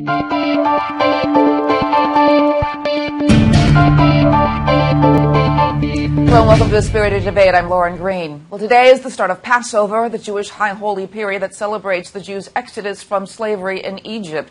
Hello and welcome to A Spirited Debate. I'm Lauren Green. Well, today is the start of Passover, the Jewish high holy period that celebrates the Jews' exodus from slavery in Egypt.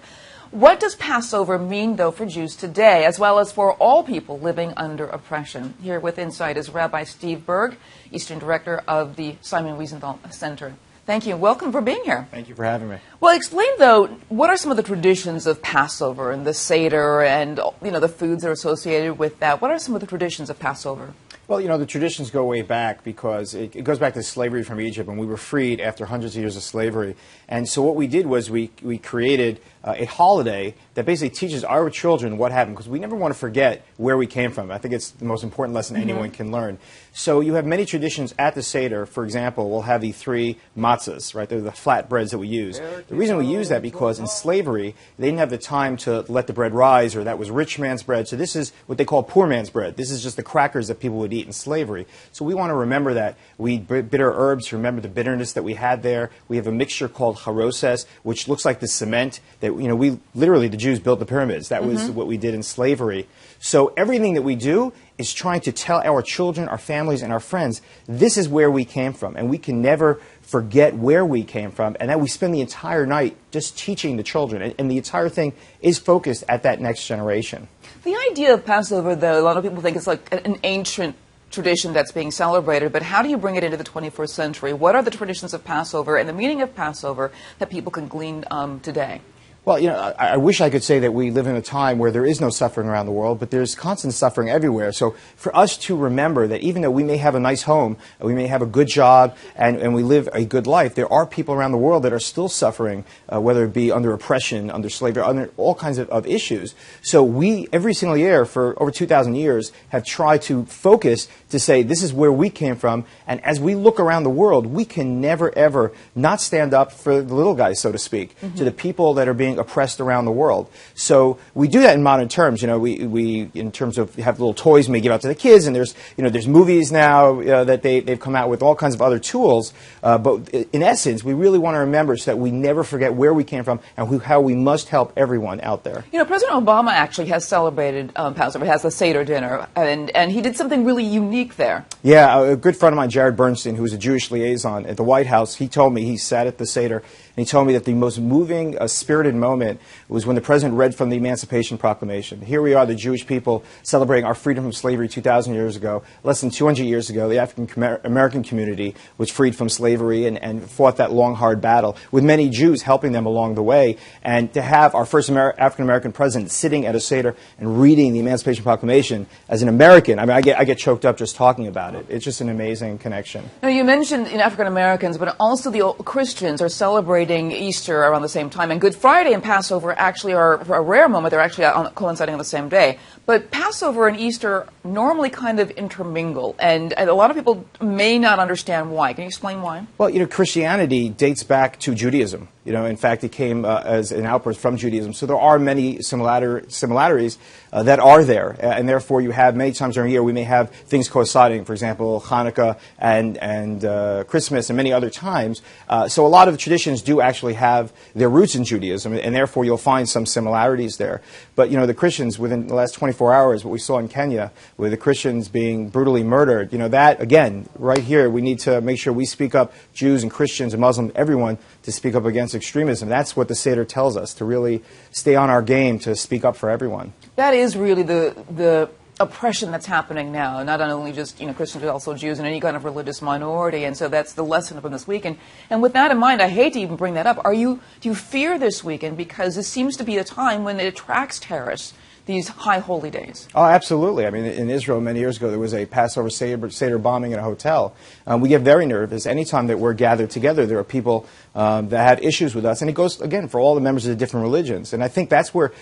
What does Passover mean, though, for Jews today, as well as for all people living under oppression? Here with insight is Rabbi Steve Berg, Eastern Director of the Simon Wiesenthal Center. Thank you. Welcome for being here. Thank you for having me. Well, explain, though, what are some of the traditions of Passover and the Seder and, the foods that are associated with that? What are some of the traditions of Passover? Well, the traditions go way back because it goes back to slavery from Egypt, and we were freed after hundreds of years of slavery. And so what we did was we created a holiday that basically teaches our children what happened, because we never want to forget where we came from. I think it's the most important lesson anyone can learn. So you have many traditions at the Seder. For example, we'll have the three matzahs, right? They're the flat breads that we use. The reason we use that because in slavery, they didn't have the time to let the bread rise, or that was rich man's bread. So this is what they call poor man's bread. This is just the crackers that people would eat in slavery. So we want to remember that. We eat bitter herbs to remember the bitterness that we had there. We have a mixture called haroses, which looks like the cement that, we literally, the Jews built the pyramids. That was what we did in slavery. So everything that we do is trying to tell our children, our families, and our friends, this is where we came from. And we can never forget where we came from. And that we spend the entire night just teaching the children. And the entire thing is focused at that next generation. The idea of Passover, though, a lot of people think it's like an ancient tradition that's being celebrated, but how do you bring it into the 21st century? What are the traditions of Passover and the meaning of Passover that people can glean today? Well, I wish I could say that we live in a time where there is no suffering around the world, but there's constant suffering everywhere. So for us to remember that even though we may have a nice home, we may have a good job, and we live a good life, there are people around the world that are still suffering, whether it be under oppression, under slavery, under all kinds of issues. So we, every single year for over 2,000 years, have tried to focus to say this is where we came from, and as we look around the world, we can never, ever not stand up for the little guys, so to speak, to the people that are being oppressed around the world. So we do that in modern terms. We in terms of have little toys we may give out to the kids, and there's movies now that they've come out with all kinds of other tools. But in essence, we really want to remember so that we never forget where we came from and how we must help everyone out there. President Obama actually has celebrated Passover, has the Seder dinner, and he did something really unique there. Yeah, a good friend of mine, Jared Bernstein, who was a Jewish liaison at the White House, he told me, he sat at the Seder, and he told me that the most moving, spirited moment was when the president read from the Emancipation Proclamation. Here we are, the Jewish people, celebrating our freedom from slavery 2,000 years ago. Less than 200 years ago, the African-American community was freed from slavery and fought that long, hard battle, with many Jews helping them along the way. And to have our first African-American president sitting at a Seder and reading the Emancipation Proclamation as an American, I mean, I get choked up just talking about it. It's just an amazing connection. Now, you mentioned African-Americans, but also the Christians are celebrating Easter around the same time, and Good Friday and Passover actually are a rare moment. They're actually coinciding on the same day. But Passover and Easter normally kind of intermingle, and a lot of people may not understand why. Can you explain why? Well, Christianity dates back to Judaism. In fact, it came as an outburst from Judaism. So there are many similarities that are there. And therefore, you have many times during the year, we may have things coinciding. For example, Hanukkah and Christmas and many other times. So a lot of the traditions do actually have their roots in Judaism. And therefore, you'll find some similarities there. But, the Christians, within the last 24 hours, what we saw in Kenya, with the Christians being brutally murdered, that, again, right here, we need to make sure we speak up, Jews and Christians and Muslims, everyone, to speak up against extremism. That's what the Seder tells us, to really stay on our game, to speak up for everyone. That is really the oppression that's happening now, not only just Christians, but also Jews and any kind of religious minority. And so that's the lesson from this weekend. And with that in mind, I hate to even bring that up. Do you fear this weekend because this seems to be a time when it attracts terrorists, these high holy days? Oh, absolutely. I mean, in Israel many years ago, there was a Passover Seder bombing in a hotel. We get very nervous. Anytime that we're gathered together, there are people that have issues with us. And it goes, again, for all the members of the different religions. And I think that's where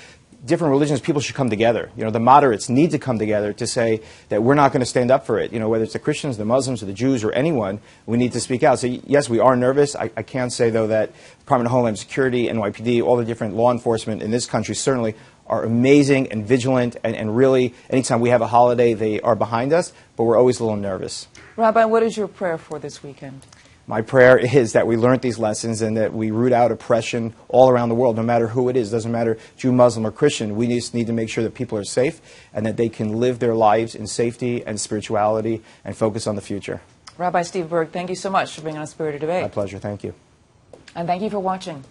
different religions, people should come together. The moderates need to come together to say that we're not going to stand up for it. Whether it's the Christians, the Muslims, or the Jews, or anyone, we need to speak out. So yes, we are nervous. I can say, though, that Department of Homeland Security, NYPD, all the different law enforcement in this country certainly are amazing and vigilant, and really, anytime we have a holiday, they are behind us, but we're always a little nervous. Rabbi, what is your prayer for this weekend? my prayer is that we learn these lessons and that we root out oppression all around the world, no matter who it is. It doesn't matter Jew, Muslim, or Christian. We just need to make sure that people are safe and that they can live their lives in safety and spirituality and focus on the future. Rabbi Steve Berg, thank you so much for being on A Spirited Debate. My pleasure. Thank you. And thank you for watching.